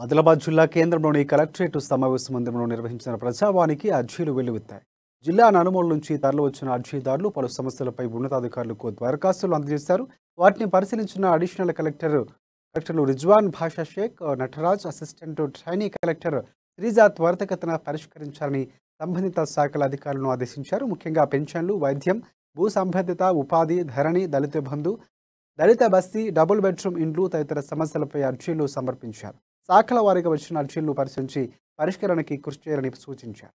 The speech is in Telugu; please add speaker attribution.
Speaker 1: ఆదిలాబాద్ జిల్లా కేంద్రంలోని కలెక్టరేట్ సమావేశ మందిరంలో నిర్వహించిన ప్రజావానికి అర్జీలు వెల్లువెత్తాయి. జిల్లా నలుమూల నుంచి తరలివచ్చిన అర్జీదారులు పలు సమస్యలపై ఉన్నతాధికారులకు దరఖాస్తులు అందజేశారు. వాటిని పరిశీలించిన అడిషనల్ కలెక్టర్లు Rizwan Basha Shaik, Nataraj, assistant trainee collector Sreeja త్వరితగతిన పరిష్కరించాలని సంబంధిత శాఖల అధికారులను ఆదేశించారు. ముఖ్యంగా పెన్షన్లు, వైద్యం, భూ సంబంధిత, ఉపాధి, ధరణి, దళిత బంధు, దళిత బస్తీ, డబుల్ బెడ్రూమ్ ఇండ్లు తదితర సమస్యలపై అర్జీలు సమర్పించారు. శాఖల వారీగా వచ్చిన అర్జీలను పరిశీలించి పరిష్కరణకి కృషి చేయాలని సూచించారు.